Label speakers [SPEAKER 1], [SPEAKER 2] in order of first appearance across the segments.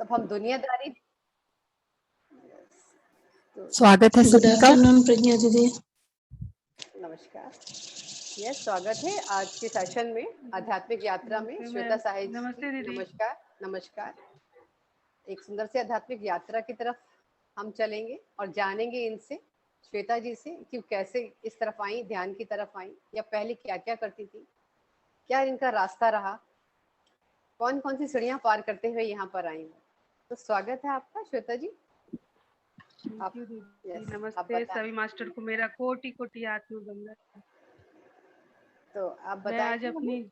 [SPEAKER 1] सब हम दुनियादारी। तो
[SPEAKER 2] स्वागत है
[SPEAKER 3] गुड
[SPEAKER 2] सभी का।
[SPEAKER 3] आफ्टरनून प्रज्ञा दीदी।
[SPEAKER 1] नमस्कार। यस, स्वागत है आज के सेशन में, आध्यात्मिक यात्रा में। श्वेता साहिब जी,
[SPEAKER 4] नमस्ते दीदी।
[SPEAKER 1] नमस्कार। नमस्कार। एक सुंदर से आध्यात्मिक यात्रा की तरफ हम चलेंगे और जानेंगे इनसे, श्वेता जी से, कि कैसे इस तरफ आई, ध्यान की तरफ आई, या पहले क्या क्या करती थी, क्या इनका रास्ता रहा, कौन कौन सी सीढ़ियां पार करते हुए यहाँ पर आई। तो स्वागत है आपका श्वेता जी। आप
[SPEAKER 4] दीदी नमस्ते। सभी मास्टर को मेरा कोटि कोटि आत्मवंदन।
[SPEAKER 1] तो आप
[SPEAKER 4] मैं
[SPEAKER 1] बताएं
[SPEAKER 4] आज अपनी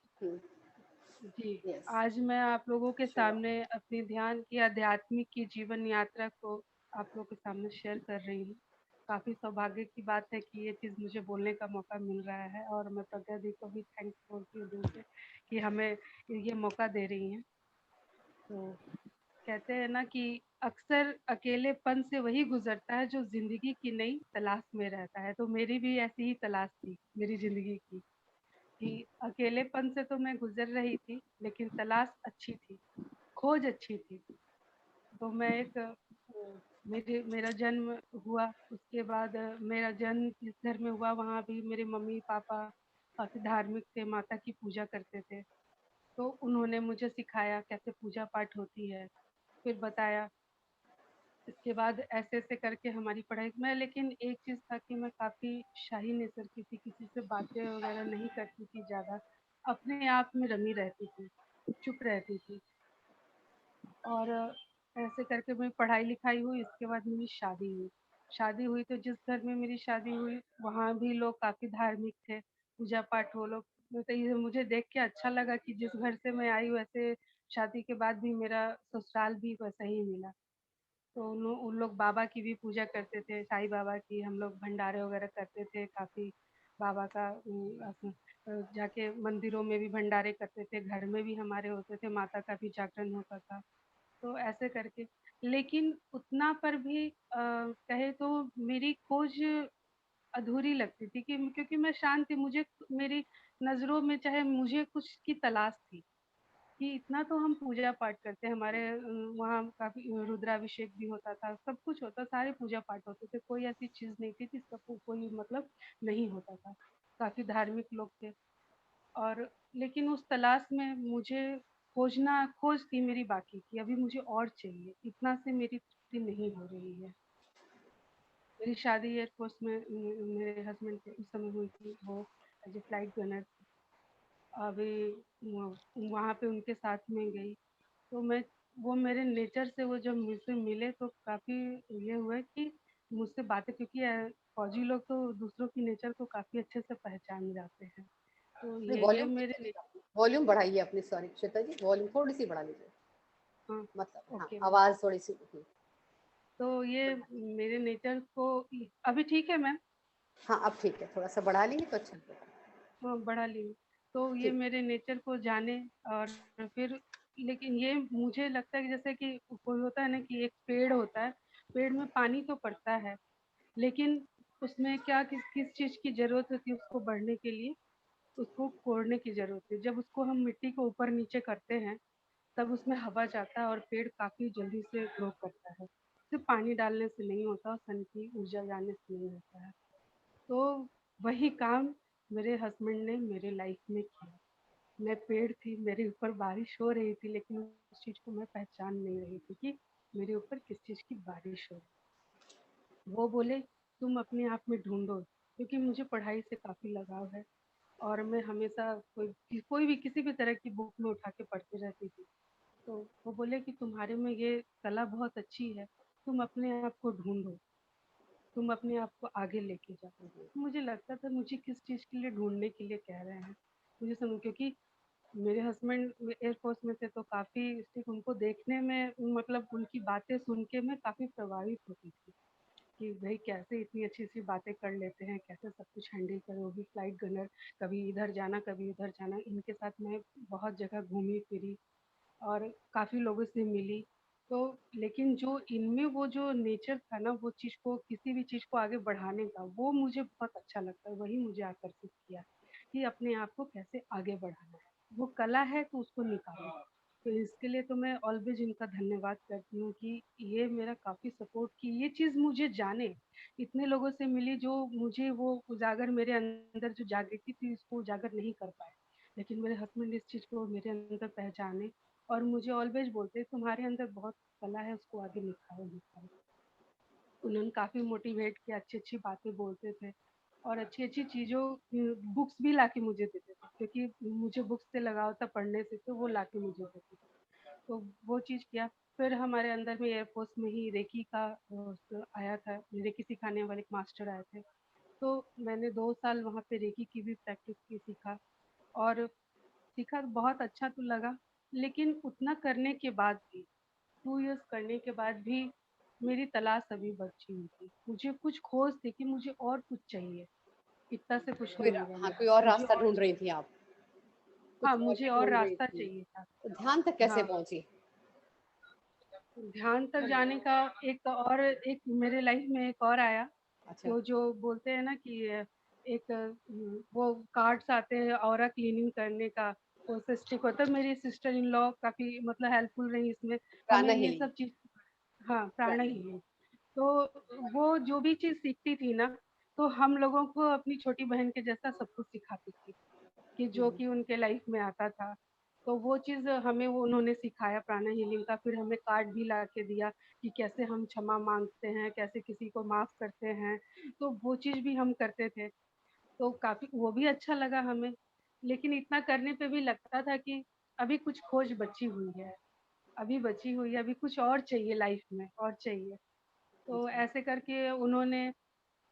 [SPEAKER 4] जी
[SPEAKER 1] Yes.
[SPEAKER 4] आज मैं आप लोगों के सामने अपनी ध्यान की, आध्यात्मिक की जीवन यात्रा को आप लोगों के सामने शेयर कर रही हूँ। काफी सौभाग्य की बात है कि ये चीज मुझे बोलने का मौका मिल रहा है, और मैं प्रज्ञा दी को भी थैंक्स बोलती हूँ दिल से कि हमें ये मौका दे रही हैं। तो कहते हैं ना कि अक्सर अकेलेपन से वही गुजरता है जो जिंदगी की नई तलाश में रहता है। तो मेरी भी ऐसी ही तलाश थी मेरी जिंदगी की, कि अकेलेपन से तो मैं गुजर रही थी, लेकिन तलाश अच्छी थी, खोज अच्छी थी। तो मैं मेरा जन्म हुआ, उसके बाद मेरा जन्म जिस घर में हुआ वहाँ भी मेरे मम्मी पापा काफी धार्मिक थे, माता की पूजा करते थे। तो उन्होंने मुझे सिखाया कैसे पूजा पाठ होती है, फिर बताया। इसके बाद ऐसे ऐसे करके हमारी पढ़ाई में, लेकिन एक चीज़ था कि मैं काफ़ी शाही नेचर की थी, किसी से बातें वगैरह नहीं करती थी ज़्यादा, अपने आप में रमी रहती थी, चुप रहती थी। और ऐसे करके मेरी पढ़ाई लिखाई हुई, इसके बाद मेरी शादी हुई। शादी हुई तो जिस घर में मेरी शादी हुई वहाँ भी लोग काफ़ी धार्मिक थे, पूजा पाठ वो लोग। तो ये मुझे देख के अच्छा लगा कि जिस घर से मैं आई वैसे शादी के बाद भी मेरा ससुराल भी वैसा ही मिला। तो उन लोग बाबा की भी पूजा करते थे, साईं बाबा की। हम लोग भंडारे वगैरह करते थे काफ़ी, बाबा का जाके मंदिरों में भी भंडारे करते थे, घर में भी हमारे होते थे, माता का भी जागरण होता था। तो ऐसे करके, लेकिन उतना पर भी कहे तो मेरी खोज अधूरी लगती थी, कि क्योंकि मैं शांत थी, मुझे मेरी नज़रों में चाहे मुझे कुछ की तलाश थी, कि इतना तो हम पूजा पाठ करते हैं, हमारे वहाँ काफ़ी रुद्राभिषेक भी होता था, सब कुछ होता, सारे पूजा पाठ होते थे, कोई ऐसी चीज़ नहीं थी जिसका कोई मतलब नहीं होता था। काफ़ी धार्मिक लोग थे। और लेकिन उस तलाश में मुझे खोज थी मेरी बाकी की, अभी मुझे और चाहिए, इतना से मेरी तृप्ति नहीं हो रही है। मेरी शादी एयरफोर्स में मेरे हस्बैंड के उस समय हुई थी, वो एज ए फ्लाइट गनर। अभी वहाँ पे उनके साथ में गई, तो वो मेरे नेचर से, वो जब मुझसे मिले तो काफ़ी ये हुआ कि मुझसे बातें, क्योंकि फौजी लोग तो दूसरों की नेचर को काफ़ी अच्छे से पहचान जाते हैं। तो ये मेरे
[SPEAKER 1] वॉल्यूम बढ़ाइए अपनी, सॉरी श्वेता जी, वॉल्यूम थोड़ी सी बढ़ा लीजिए।
[SPEAKER 4] हाँ,
[SPEAKER 1] मतलब
[SPEAKER 4] ओके।
[SPEAKER 1] आवाज थोड़ी सी।
[SPEAKER 4] तो ये मेरे नेचर को, अभी ठीक है मैम?
[SPEAKER 1] हाँ, अब ठीक है, थोड़ा सा बढ़ा लेंगे तो अच्छा होगा।
[SPEAKER 4] हाँ, बढ़ा ली। तो ये मेरे नेचर को जाने, और फिर लेकिन ये मुझे लगता है कि जैसे कि कोई होता है ना, कि एक पेड़ होता है, पेड़ में पानी तो पड़ता है, लेकिन उसमें क्या किस चीज़ की ज़रूरत होती है उसको बढ़ने के लिए? उसको कोड़ने की ज़रूरत है। जब उसको हम मिट्टी को ऊपर नीचे करते हैं, तब उसमें हवा जाता है और पेड़ काफ़ी जल्दी से ग्रो करता है। सिर्फ पानी डालने से नहीं होता, सन की ऊर्जा जाने से नहीं होता है। तो वही काम मेरे हस्बैंड ने मेरे लाइफ में किया। मैं पेड़ थी, मेरे ऊपर बारिश हो रही थी, लेकिन उस चीज़ को मैं पहचान नहीं रही थी कि मेरे ऊपर किस चीज़ की बारिश हो रही। वो बोले तुम अपने आप में ढूंढो, क्योंकि मुझे पढ़ाई से काफ़ी लगाव है, और मैं हमेशा कोई भी किसी भी तरह की बुक में उठा के पढ़ती रहती थी। तो वो बोले कि तुम्हारे में ये कला बहुत अच्छी है, तुम अपने आप को ढूंढो, तुम अपने आप को आगे लेके जाओ। मुझे लगता था मुझे किस चीज़ के लिए ढूंढने के लिए कह रहे हैं, मुझे समझ, क्योंकि मेरे हस्बैंड एयरफोर्स में थे, तो काफ़ी स्टिक, उनको देखने में, मतलब उनकी बातें सुन के मैं काफ़ी प्रभावित होती थी, कि भाई कैसे इतनी अच्छी-अच्छी बातें कर लेते हैं, कैसे सब कुछ हैंडल कर, वो भी फ्लाइट गनर, कभी इधर जाना, कभी उधर जाना। इनके साथ मैं बहुत जगह घूमी-फिरी और काफ़ी लोगों से मिली। तो लेकिन जो इनमें वो जो नेचर था ना, वो चीज़ को, किसी भी चीज़ को आगे बढ़ाने का, वो मुझे बहुत अच्छा लगता है, वही मुझे आकर्षित किया कि अपने आप को कैसे आगे बढ़ाना है। वो कला है तो उसको निकालो। तो इसके लिए तो मैं ऑलवेज इनका धन्यवाद करती हूँ कि ये मेरा काफ़ी सपोर्ट की, ये चीज़ मुझे जाने, इतने लोगों से मिली जो मुझे वो उजागर मेरे अंदर जो जागृति थी उसको उजागर नहीं कर पाए। लेकिन मेरे हस्बैंड इस चीज़ को मेरे अंदर पहचाने और मुझे ऑलवेज बोलते तुम्हारे अंदर बहुत कला है, उसको आगे निखारो निखारो। उन्होंने काफ़ी मोटिवेट किया, अच्छी-अच्छी बातें बोलते थे और अच्छी-अच्छी चीज़ों बुक्स भी लाके मुझे देते थे क्योंकि मुझे बुक्स से लगाव था पढ़ने से, तो वो लाके मुझे देते थे। तो वो चीज़ किया। फिर हमारे अंदर में एयरफोर्स में ही रेकी का आया था, रेकी सिखाने वाले एक मास्टर आए थे। तो मैंने 2 साल वहाँ पे रेकी की भी प्रैक्टिस की, सीखा और सीखा तो बहुत अच्छा तो लगा, लेकिन उतना करने के बाद भी 2 इयर्स करने के बाद भी मेरी तलाश अभी बची हुई थी। मुझे कुछ खोज थी कि मुझे और कुछ चाहिए, इतना से कुछ
[SPEAKER 1] कोई
[SPEAKER 4] नहीं है
[SPEAKER 1] हाँ,
[SPEAKER 4] मेरा,
[SPEAKER 1] कोई और
[SPEAKER 4] मुझे
[SPEAKER 1] रास्ता
[SPEAKER 4] और
[SPEAKER 1] ढूँढ रही थी आप,
[SPEAKER 4] हाँ,
[SPEAKER 1] कुछ और
[SPEAKER 4] मुझे
[SPEAKER 1] ही
[SPEAKER 4] और
[SPEAKER 1] ढूँढ रही
[SPEAKER 4] रास्ता
[SPEAKER 1] थी।
[SPEAKER 4] चाहिए था।
[SPEAKER 1] तो ध्यान तक कैसे
[SPEAKER 4] हाँ,
[SPEAKER 1] पहुँची?
[SPEAKER 4] ध्यान तक जाने का एक मेरे लाइफ में एक और आया,
[SPEAKER 1] अच्छा,
[SPEAKER 4] तो जो बोलते हैं ना कि एक वो कार्ड्स आते हैं ऑरा क्लीनिंग करने का, वो सिस्टिक होता है। मेरी सिस्टर इन लॉ काफ़ी मतलब हेल्पफुल रही इसमें, हमें
[SPEAKER 1] प्राणा
[SPEAKER 4] ये
[SPEAKER 1] हीलिंग,
[SPEAKER 4] सब चीज़ हाँ, प्राणा
[SPEAKER 1] प्राणा
[SPEAKER 4] हीलिंग। तो वो जो भी चीज़ सीखती थी ना, तो हम लोगों को अपनी छोटी बहन के जैसा सब कुछ सिखाती थी, कि जो
[SPEAKER 1] हुँ,
[SPEAKER 4] कि उनके लाइफ में आता था। तो वो चीज़ हमें वो उन्होंने सिखाया प्राणा हीलिंग का, फिर हमें कार्ड भी ला के दिया कि कैसे हम क्षमा माँगते हैं, कैसे किसी को माफ़ करते हैं, तो वो चीज़ भी हम करते थे। तो काफ़ी वो भी अच्छा लगा हमें, लेकिन इतना करने पे भी लगता था कि अभी कुछ खोज बची हुई है, अभी बची हुई है, अभी कुछ और चाहिए लाइफ में और चाहिए। तो
[SPEAKER 1] जी,
[SPEAKER 4] ऐसे करके उन्होंने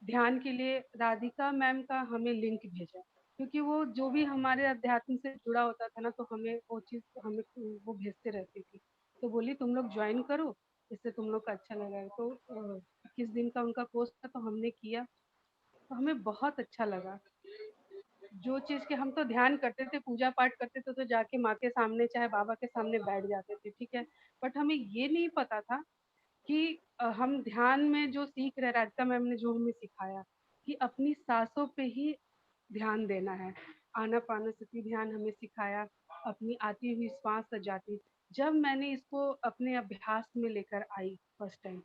[SPEAKER 4] ध्यान के लिए राधिका मैम का हमें लिंक भेजा, क्योंकि वो जो भी हमारे अध्यात्म से जुड़ा होता था ना, तो हमें वो चीज़ हमें वो भेजते रहती थी। तो बोली तुम लोग ज्वाइन करो, इससे तुम लोग का अच्छा लगेगा। तो 21 दिन का उनका कोर्स था, तो हमने किया, तो हमें बहुत अच्छा लगा। जो चीज़ के हम तो ध्यान करते थे, पूजा पाठ करते थे, तो जाके माँ के सामने चाहे बाबा के सामने बैठ जाते थे, ठीक है। बट हमें ये नहीं पता था कि हम ध्यान में जो सीख रहे, राधिका मैम ने जो हमें सिखाया कि अपनी सांसों पे ही ध्यान देना है। आनापानसति ध्यान हमें सिखाया, अपनी आती हुई श्वास और जाती। जब मैंने इसको अपने अभ्यास में लेकर आई फर्स्ट टाइम,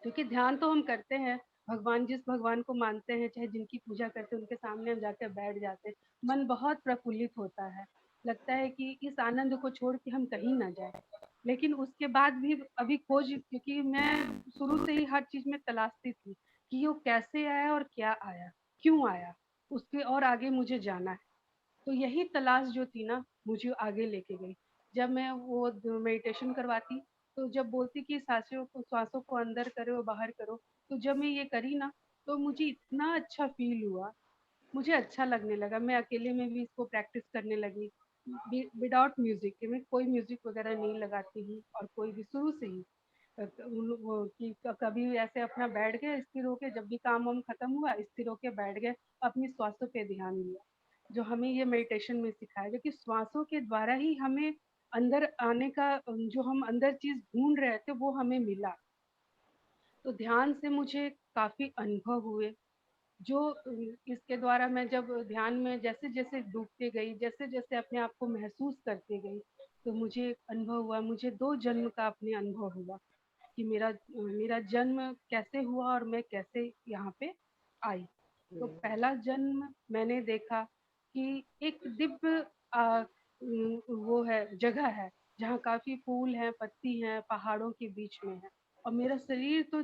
[SPEAKER 4] क्योंकि ध्यान तो हम करते हैं, भगवान जिस भगवान को मानते हैं, चाहे जिनकी पूजा करते हैं, उनके सामने हम जाकर बैठ जाते हैं, मन बहुत प्रफुल्लित होता है, लगता है कि इस आनंद को छोड़ के हम कहीं ना जाए। लेकिन उसके बाद भी अभी खोज, क्योंकि मैं शुरू से ही हर चीज में तलाशती थी कि वो कैसे आया और क्या आया, क्यों आया, उसके और आगे मुझे जाना है। तो यही तलाश जो थी ना, मुझे आगे लेके गई। जब मैं वो मेडिटेशन करवाती, तो जब बोलती कि सांसों को अंदर करो बाहर करो, तो जब मैं ये करी ना, तो मुझे इतना अच्छा फील हुआ, मुझे अच्छा लगने लगा। मैं अकेले में भी इसको प्रैक्टिस करने लगी, विदाउट म्यूजिक के। मैं कोई म्यूजिक वगैरह नहीं लगाती हूँ, और कोई भी शुरू से ही वो कि कभी ऐसे अपना बैठ गए स्थिर होके, जब भी काम वाम खत्म हुआ स्थिर होके बैठ गए, अपनी श्वासों पे ध्यान दिया। जो हमें ये मेडिटेशन में सिखाया, जो कि श्वासों के द्वारा ही हमें अंदर आने का, जो हम अंदर चीज ढूंढ रहे थे वो हमें मिला। तो ध्यान से मुझे काफी अनुभव हुए, जो इसके द्वारा मैं जब ध्यान में जैसे जैसे डूबते गई, जैसे जैसे अपने आप को महसूस करते गई, तो मुझे एक अनुभव हुआ, मुझे 2 जन्म का अपने अनुभव हुआ कि मेरा मेरा जन्म कैसे हुआ और मैं कैसे यहाँ पे आई। तो
[SPEAKER 1] हुँ,
[SPEAKER 4] पहला जन्म मैंने देखा कि एक दिव्य वो है, जगह है, जहाँ काफ़ी फूल हैं, पत्ती हैं, पहाड़ों के बीच में है। और मेरा शरीर तो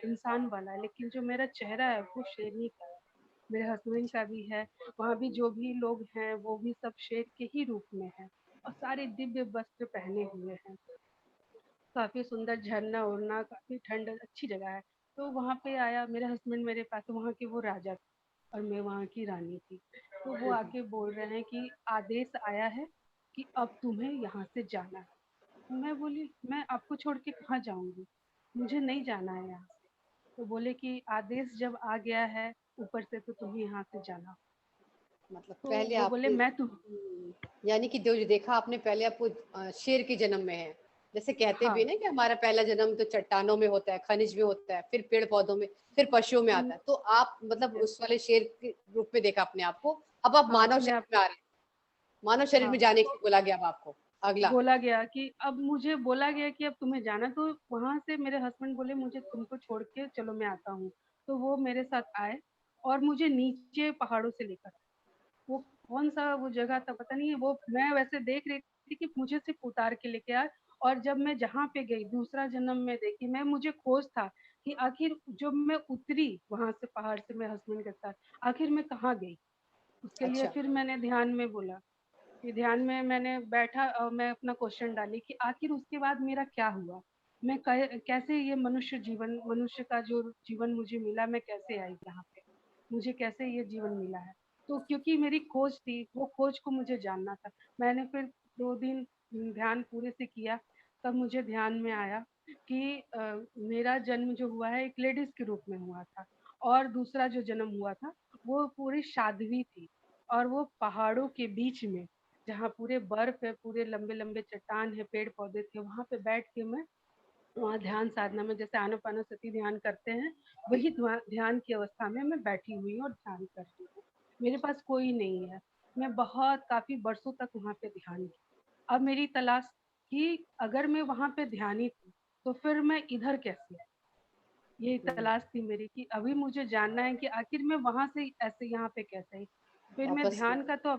[SPEAKER 4] इंसान वाला है, लेकिन जो मेरा चेहरा है वो शेरनी का है। मेरे हस्बैंड
[SPEAKER 1] अच्छा,
[SPEAKER 4] का भी है, वहाँ भी जो भी लोग हैं वो भी सब शेर के ही रूप में हैं, और सारे दिव्य वस्त्र पहने हुए हैं। काफ़ी सुंदर झरना उरना, काफ़ी ठंड, अच्छी जगह है। तो वहाँ पे आया, मेरे हस्बैंड मेरे पास, वहाँ के वो राजा थे और मैं वहाँ की रानी थी। तो वो
[SPEAKER 1] हुँ, हुँ,
[SPEAKER 4] आके बोल रहे हैं कि आदेश आया है कि अब तुम्हें यहाँ से जाना है। मैं बोली मैं आपको छोड़ के कहाँ जाऊँगी? मुझे नहीं जाना है यहाँ से। तो बोले कि आदेश जब आ गया है ऊपर से, तो तुम्हें यहाँ से जाना।
[SPEAKER 1] मतलब
[SPEAKER 4] तो
[SPEAKER 1] पहले
[SPEAKER 4] वो बोले
[SPEAKER 1] आपने
[SPEAKER 4] मैं तुम
[SPEAKER 1] यानी कि जो देखा आपने पहले आपको शेर के जन्म में है। जैसे कहते भी
[SPEAKER 4] हाँ,
[SPEAKER 1] हैं ना कि हमारा पहला जन्म तो चट्टानों में होता है, खनिज में होता है, फिर पेड़-पौधों में, फिर पशुओं में आता है। तो आप मतलब
[SPEAKER 4] यस,
[SPEAKER 1] उस वाले शेर के रूप में देखा अपने आप को, अब आप
[SPEAKER 4] हाँ,
[SPEAKER 1] मानव
[SPEAKER 4] अपने
[SPEAKER 1] शरीर
[SPEAKER 4] आप
[SPEAKER 1] में आ रहे हैं। मानव शरीर
[SPEAKER 4] हाँ,
[SPEAKER 1] में जाने के
[SPEAKER 4] तो
[SPEAKER 1] लिए बोला गया अब आपको। अगला।
[SPEAKER 4] बोला गया कि अब मुझे बोला गया कि अब तुम्हें जाना, तो वहाँ से मेरे हस्बैंड बोले मुझे तुमको छोड़ के चलो मैं आता हूँ। तो वो मेरे साथ आए और मुझे नीचे पहाड़ों से लेकर आए। वो कौन-सा वो जगह था पता नहीं है, वो मैं वैसे देख रही थी कि मुझे सिर्फ़ उतार के लेके आए। और जब मैं जहाँ पे गई दूसरा जन्म में देखी, मैं मुझे खोज था कि आखिर जब मैं उतरी वहाँ से पहाड़ से मेरे हस्बैंड के साथ, आखिर मैं कहाँ गई? उसके लिए
[SPEAKER 1] अच्छा।
[SPEAKER 4] फिर मैंने ध्यान में बोला, कि ध्यान में मैंने बैठा मैं अपना क्वेश्चन डाली कि आखिर उसके बाद मेरा क्या हुआ? मैं कैसे ये मनुष्य का जो जीवन मुझे मिला, मैं कैसे आई यहाँ पे? मुझे कैसे ये जीवन मिला है? तो क्योंकि मेरी खोज थी, वो खोज को मुझे जानना था। मैंने फिर 2 दिन ध्यान पूरे से किया, तब मुझे ध्यान में आया कि मेरा जन्म जो हुआ है एक लेडीज़ के रूप में हुआ था, और दूसरा जो जन्म हुआ था, वो पूरी साध्वी थी, और वो पहाड़ों के बीच में, जहाँ पूरे बर्फ है, पूरे लंबे-लंबे चट्टान है, पेड़-पौधे थे, वहाँ पे बैठ के मैं वहाँ ध्यान साधना में जैसे आनापानसती ध्यान करते हैं, वही ध्यान की अवस्था में मैं बैठी हुई हूँ और ध्यान कर रही हूँ। मेरे पास कोई नहीं है। मैं बहुत काफ़ी वर्षों तक वहाँ पे ध्यान की। अब मेरी तलाश कि अगर मैं वहाँ पे ध्यानी थी, तो फिर मैं इधर कैसे आई? यही
[SPEAKER 1] हम्म,
[SPEAKER 4] तलाश थी मेरी कि अभी मुझे जानना है कि आखिर मैं वहाँ से ऐसे यहाँ पे कैसे आई? फिर मैं
[SPEAKER 1] वापस
[SPEAKER 4] ध्यान
[SPEAKER 1] में।
[SPEAKER 4] का तो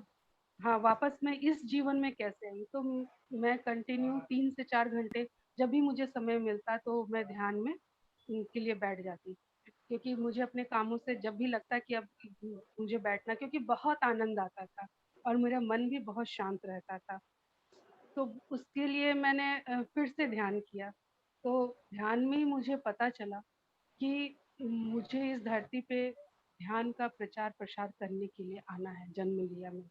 [SPEAKER 4] हाँ, वापस मैं इस जीवन में कैसे आई? तो मैं कंटिन्यू 3 से 4 घंटे जब भी मुझे समय मिलता तो मैं ध्यान में के लिए बैठ जाती। क्योंकि मुझे अपने कामों से जब भी लगता है कि अब मुझे बैठना, क्योंकि बहुत आनंद आता था और मेरा मन भी बहुत शांत रहता था। तो उसके लिए मैंने फिर से ध्यान किया। तो ध्यान में ही मुझे पता चला कि मुझे इस धरती पे ध्यान का प्रचार-प्रसार करने के लिए आना है, जन्म लिया मैं।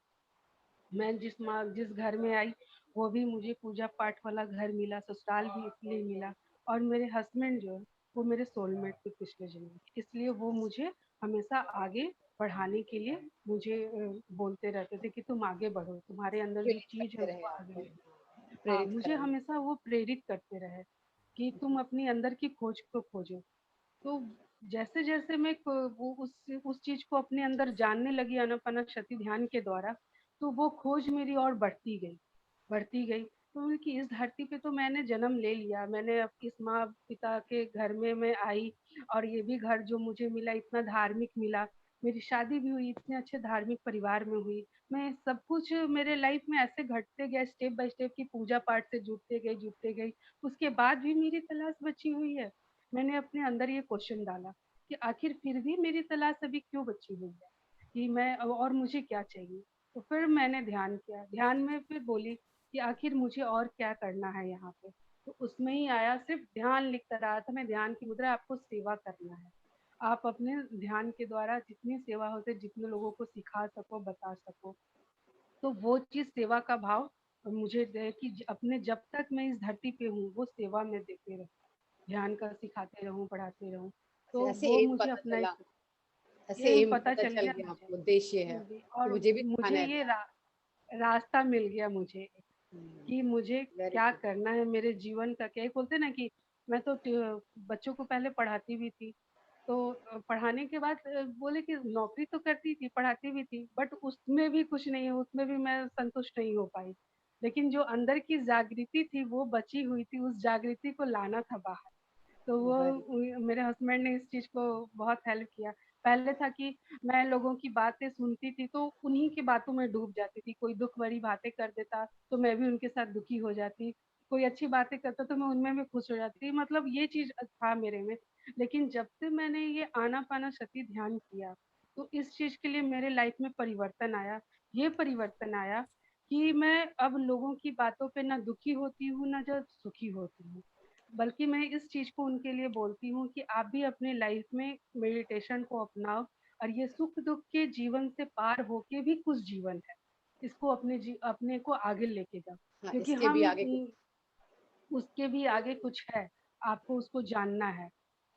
[SPEAKER 4] मैं जिस घर में आई, वो भी मुझे पूजा पाठ वाला घर मिला, ससुराल भी इसलिए मिला, और मेरे हस्बैंड जो है, वो मेरे सोलमेट थे पिछले जन्म के। इसलिए वो मुझे हमेशा आगे बढ़ाने के लिए मुझे बोलते रहते थे कि तुम आगे बढ़ो, तुम्हारे अंदर जो
[SPEAKER 1] प्रेरित
[SPEAKER 4] चीज़ है
[SPEAKER 1] करते रहे
[SPEAKER 4] वो आगे
[SPEAKER 1] आपको।
[SPEAKER 4] ले। हाँ,
[SPEAKER 1] प्रेरित
[SPEAKER 4] मुझे
[SPEAKER 1] करें।
[SPEAKER 4] हमेशा वो प्रेरित करते रहे कि तुम अपनी अंदर की खोज को खोजो। तो जैसे-जैसे मैं क वो उस चीज़ को अपने अंदर जानने लगी आनापानसती ध्यान के द्वारा, तो वो खोज मेरी और बढ़ती गई, बढ़ती गई। तो कि इस धरती पे तो मैंने जन्म ले लिया, मैंने अब इस माँ-पिता के घर में मैं आई, और ये भी घर जो मुझे मिला इतना धार्मिक मिला। मेरी शादी भी हुई, इतने अच्छे धार्मिक परिवार में हुई। मैं सब कुछ मेरे लाइफ में ऐसे घटते गया स्टेप बाय स्टेप कि पूजा-पाठ से जुड़ते गई। उसके बाद भी मेरी तलाश बची हुई है। मैंने अपने अंदर ये क्वेश्चन डाला कि आखिर फिर भी मेरी तलाश अभी क्यों बची हुई है, कि मैं और मुझे क्या चाहिए? तो फिर मैंने ध्यान किया, ध्यान में फिर बोली कि आखिर मुझे और क्या करना है यहाँ पे? तो उसमें ही आया, सिर्फ ध्यान लिख कर आया था, मैं ध्यान की मुद्रा, आपको सेवा करना है। आप अपने ध्यान के द्वारा जितनी सेवा होते, जितने लोगों को सिखा सको, बता सको, तो वो चीज़ सेवा का भाव मुझे है कि अपने जब तक मैं इस धरती पे हूँ, वो सेवा में देते रहूँ। ध्यान का सिखाते रहूँ, पढ़ाते रहूँ। तो
[SPEAKER 1] ऐसे
[SPEAKER 4] वो
[SPEAKER 1] एम
[SPEAKER 4] मुझे
[SPEAKER 1] पता
[SPEAKER 4] अपना
[SPEAKER 1] चला।
[SPEAKER 4] एक
[SPEAKER 1] ऐसे
[SPEAKER 4] एम
[SPEAKER 1] एम
[SPEAKER 4] पता
[SPEAKER 1] पता
[SPEAKER 4] चल
[SPEAKER 1] चल
[SPEAKER 4] गया
[SPEAKER 1] गया
[SPEAKER 4] मुझे।
[SPEAKER 1] आपको, उद्देश्य है
[SPEAKER 4] जी,
[SPEAKER 1] कि
[SPEAKER 4] और
[SPEAKER 1] मुझे भी सिखाना
[SPEAKER 4] मुझे
[SPEAKER 1] है
[SPEAKER 4] ये
[SPEAKER 1] ध्यान।
[SPEAKER 4] रास्ता मिल गया मुझे कि मुझे
[SPEAKER 1] वेरी
[SPEAKER 4] क्या
[SPEAKER 1] गुड।
[SPEAKER 4] करना है मेरे जीवन का। क्या एक बोलते हैं ना कि मैं तो बच्चों को पहले पढ़ाती भी थी। तो पढ़ाने के बाद बोले कि नौकरी तो करती थी, पढ़ाती भी थी, बट उसमें भी कुछ नहीं है, उसमें भी मैं संतुष्ट नहीं हो पाई। लेकिन जो अंदर की जागृति थी, वो बची हुई थी, उस जागृति को लाना था बाहर। तो वो
[SPEAKER 1] वेरी।
[SPEAKER 4] मेरे हस्बैंड ने इस चीज़ को बहुत हेल्प किया। पहले था कि मैं लोगों की बातें सुनती थी, तो उन्हीं की बातों में डूब जाती थी। कोई दुःख भरी बातें कर देता, तो मैं भी उनके साथ दुखी हो जाती। कोई अच्छी बातें करता, तो मैं उनमें भी खुश हो जाती। मतलब ये चीज़ था मेरे में। लेकिन जब से मैंने ये आनापानसती ध्यान किया, तो इस चीज़ के लिए मेरे लाइफ में परिवर्तन आया। ये परिवर्तन आया कि मैं अब लोगों की बातों पे ना दुखी होती हूँ, ना जो सुखी होती हूँ। बल्कि मैं इस चीज़ को उनके लिए बोलती हूँ कि आप भी अपने लाइफ में मेडिटेशन को अपनाओ, और ये सुख-दुःख के जीवन से पार होके भी कुछ जीवन है। इसको अपने को आगे लेके जाओ।
[SPEAKER 1] हाँ,
[SPEAKER 4] क्योंकि
[SPEAKER 1] इसके भी
[SPEAKER 4] हम
[SPEAKER 1] आगे कुछ।
[SPEAKER 4] उसके भी आगे कुछ है, आपको उसको जानना है।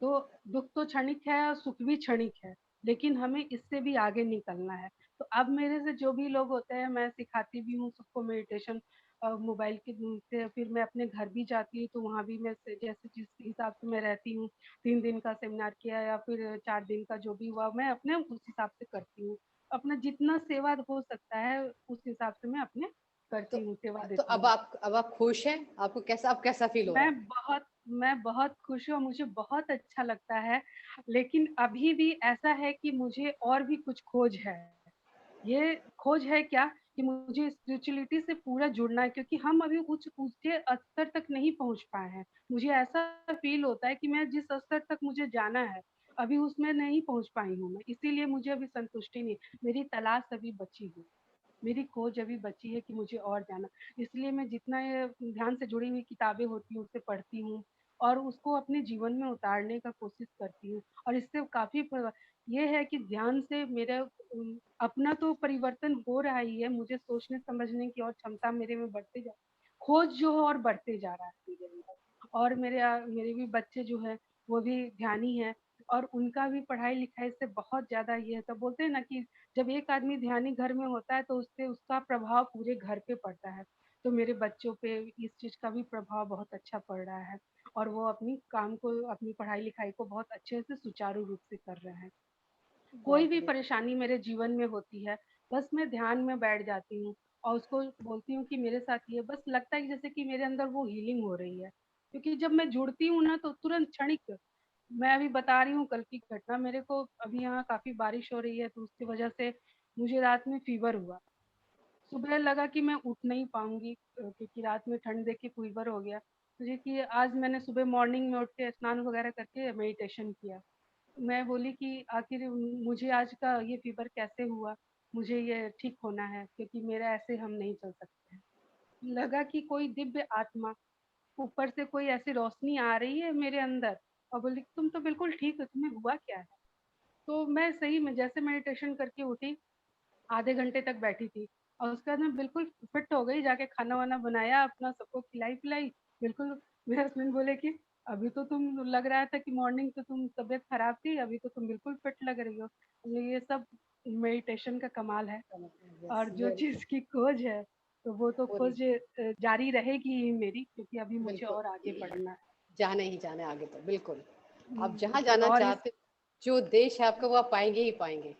[SPEAKER 4] तो दुःख तो क्षणिक है और सुख भी क्षणिक है, लेकिन हमें इससे भी आगे निकलना है। तो अब मेरे से जो भी लोग होते हैं, मैं सिखाती भी हूँ सबको मेडिटेशन, मोबाइल के से। फिर मैं अपने घर भी जाती हूँ, तो वहाँ भी मैं जैसे जिस हिसाब से मैं रहती हूँ, 3 दिन का सेमिनार किया या फिर 4 दिन का जो भी हुआ, मैं अपने उस हिसाब से करती हूँ। अपना जितना सेवा हो सकता है, उस हिसाब से मैं अपने करती हूँ, सेवा
[SPEAKER 1] तो
[SPEAKER 4] देती
[SPEAKER 1] अब
[SPEAKER 4] हूँ।
[SPEAKER 1] आप खुश हैं? आपको कैसा, अब कैसा फील हो रहा है?
[SPEAKER 4] मैं बहुत खुश हूँ, मुझे बहुत अच्छा लगता है, लेकिन अभी भी ऐसा है कि मुझे और भी कुछ खोज है। ये खोज है क्या कि मुझे स्पिरिचुअलिटी से पूरा जुड़ना है, क्योंकि हम अभी कुछ ऊँचे स्तर तक नहीं पहुँच पाए हैं। मुझे ऐसा फ़ील होता है कि मैं जिस स्तर तक मुझे जाना है, अभी उसमें नहीं पहुँच पाई हूँ मैं, इसीलिए मुझे अभी संतुष्टि नहीं, मेरी तलाश अभी बची है। मेरी खोज अभी बची है कि मुझे और जाना, इसलिए मैं जितना ये ध्यान से जुड़ी हुई किताबें होती हैं, उसे पढ़ती हूँ और उसको अपने जीवन में उतारने का कोशिश करती हूँ, और इससे काफ़ी ये है कि ध्यान से मेरा अपना तो परिवर्तन हो रहा ही है, मुझे सोचने समझने की और क्षमता मेरे में बढ़ते जा, खोज जो है और बढ़ते जा रहा है मेरे अंदर। और मेरे भी बच्चे जो है वो भी ध्यानी है, और उनका भी पढ़ाई लिखाई से बहुत ज्यादा ये है, तो बोलते हैं ना कि जब एक आदमी ध्यानी घर में होता है तो उससे उसका प्रभाव पूरे घर पे पड़ता है। तो मेरे बच्चों पे इस चीज का भी प्रभाव बहुत अच्छा पड़ रहा है, और वो अपनी काम को, अपनी पढ़ाई लिखाई को बहुत अच्छे से सुचारू रूप से कर रहे हैं। कोई
[SPEAKER 1] बहुत
[SPEAKER 4] भी
[SPEAKER 1] बढ़िया।
[SPEAKER 4] परेशानी मेरे जीवन में होती है, बस मैं ध्यान में बैठ जाती हूँ और उसको बोलती हूँ कि मेरे साथ ये, बस लगता है कि जैसे कि मेरे अंदर वो हीलिंग हो रही है। क्योंकि जब मैं जुड़ती हूँ ना तो तुरंत क्षणिक, मैं अभी बता रही हूँ कल की घटना, मेरे को अभी यहाँ काफ़ी बारिश हो रही है तो उसकी वजह से मुझे रात में फ़ीवर हुआ। सुबह लगा कि मैं उठ नहीं पाऊँगी, क्योंकि रात में ठंड देख के फ़ीवर हो गया। मुझे कि आज मैंने सुबह मॉर्निंग में उठ के स्नान वगैरह करके मेडिटेशन किया। मैं बोली कि आखिर मुझे आज का ये फ़ीवर कैसे हुआ? मुझे ये ठीक होना है, क्योंकि मेरा ऐसे हम नहीं चल सकते हैं। लगा कि कोई दिव्य आत्मा, ऊपर से कोई ऐसी रोशनी आ रही है मेरे अंदर, और बोली तुम तो बिल्कुल ठीक हो, तुम्हें हुआ क्या है? तो मैं सही में जैसे मेडिटेशन करके उठी, आधे घंटे तक बैठी थी और उसके बाद मैं बिल्कुल फिट हो गई, जाके खाना-वाना बनाया, अपना सबको खिलाई-पिलाई, बिल्कुल। मेरे हस्बैंड बोले कि अभी तो तुम, लग रहा था कि मॉर्निंग से तुम तबीयत खराब थी, अभी तो तुम बिल्कुल फिट लग रही हो। हमने ये सब मेडिटेशन का कमाल है,
[SPEAKER 1] यस,
[SPEAKER 4] और जो
[SPEAKER 1] वेरी
[SPEAKER 4] चीज़ की खोज है, तो वो तो
[SPEAKER 1] पूरी,
[SPEAKER 4] खोज जारी रहेगी ही मेरी, क्योंकि अभी मुझे
[SPEAKER 1] बिल्कुल।
[SPEAKER 4] और आगे बढ़ना है।
[SPEAKER 1] जाना ही जाना है आगे, तो बिल्कुल आप जहाँ
[SPEAKER 4] बिल्कुल।
[SPEAKER 1] जाना
[SPEAKER 4] और इस,
[SPEAKER 1] चाहते हो, जो देश है आपका, वो आप पाएंगे ही पाएंगे।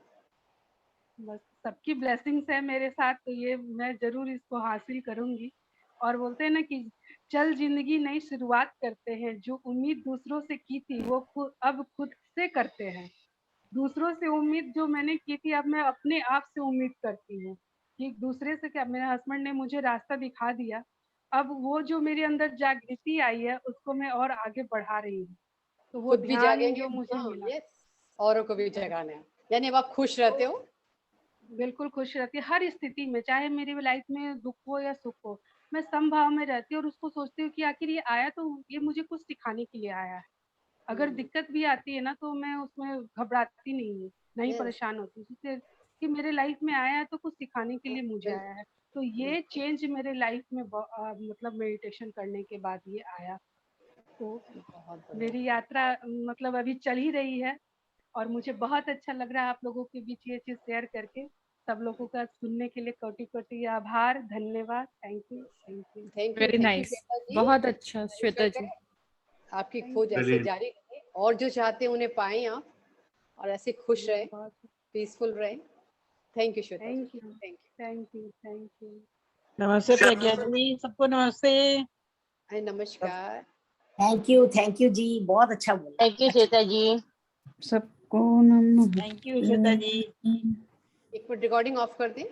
[SPEAKER 4] बस सबकी ब्लेसिंग्स है मेरे साथ, तो ये मैं ज़रूर इसको हासिल करूँगी। और बोलते हैं ना कि चल ज़िंदगी नई शुरुआत करते हैं, जो उम्मीद दूसरों से की थी वो अब खुद से करते हैं। दूसरों से उम्मीद जो मैंने की थी, अब मैं अपने आप से उम्मीद करती हूँ कि दूसरे से क्या, मेरे हस्बैंड ने मुझे रास्ता दिखा दिया, अब वो जो मेरे अंदर जागृति आई है उसको मैं और आगे बढ़ा रही हूँ। तो वो
[SPEAKER 1] खुद भी
[SPEAKER 4] ध्यान
[SPEAKER 1] जागेंगे,
[SPEAKER 4] जो मुझे
[SPEAKER 1] हाँ,
[SPEAKER 4] मिला,
[SPEAKER 1] यस, औरों को भी
[SPEAKER 4] बस
[SPEAKER 1] जगाना है, यानी अब आप खुश रहते
[SPEAKER 4] वो
[SPEAKER 1] हो।
[SPEAKER 4] बिल्कुल खुश रहती है हर स्थिति में, चाहे मेरी लाइफ में दुख हो या सुख हो, मैं समभाव में रहती हूँ और उसको सोचती हूँ कि आखिर ये आया तो ये मुझे कुछ सिखाने के लिए आया है। अगर दिक्कत भी आती है ना तो मैं उसमें घबराती नहीं हूँ, नहीं
[SPEAKER 1] यस,
[SPEAKER 4] परेशान होती हूँ, जिससे कि मेरे लाइफ में आया है तो कुछ सिखाने के लिए मुझे आया
[SPEAKER 1] बिल्कुल,
[SPEAKER 4] है। तो ये
[SPEAKER 1] बिल्कुल,
[SPEAKER 4] चेंज मेरे लाइफ में मतलब मेडिटेशन करने के बाद ये आया। तो
[SPEAKER 1] बहुत बढ़िया।
[SPEAKER 4] मेरी यात्रा मतलब अभी चल ही रही है, और मुझे बहुत अच्छा लग रहा है आप लोगों के बीच ये चीज़ शेयर करके। सब लोगों का सुनने के लिए कोटि-कोटि आभार, धन्यवाद, thank you, thank you.
[SPEAKER 1] Thank
[SPEAKER 2] very
[SPEAKER 1] you
[SPEAKER 2] nice,
[SPEAKER 1] Shweta ji.
[SPEAKER 2] बहुत अच्छा श्वेता
[SPEAKER 1] ईश्वर
[SPEAKER 2] जी।
[SPEAKER 1] करे आपकी
[SPEAKER 4] थैंक
[SPEAKER 1] खोज
[SPEAKER 4] यू।
[SPEAKER 1] ऐसे
[SPEAKER 3] चलिए,
[SPEAKER 1] जारी रहे, और जो चाहते हैं उन्हें पाएं आप, और ऐसे खुश रहे,
[SPEAKER 4] बहुत
[SPEAKER 1] पीसफुल रहे। Thank you Shweta ji,
[SPEAKER 4] thank you,
[SPEAKER 1] thank
[SPEAKER 4] thank you, thank you.
[SPEAKER 2] नमस्ते प्रज्ञा जी, सबको नमस्ते।
[SPEAKER 1] यू, नमस्कार।
[SPEAKER 5] थैंक यू जी, बहुत अच्छा बोला।
[SPEAKER 6] थैंक यू श्वेता जी।
[SPEAKER 2] सबको नमस्ते।
[SPEAKER 5] थैंक यू श्वेता जी।
[SPEAKER 1] एक मिनट रिकॉर्डिंग ऑफ कर दें।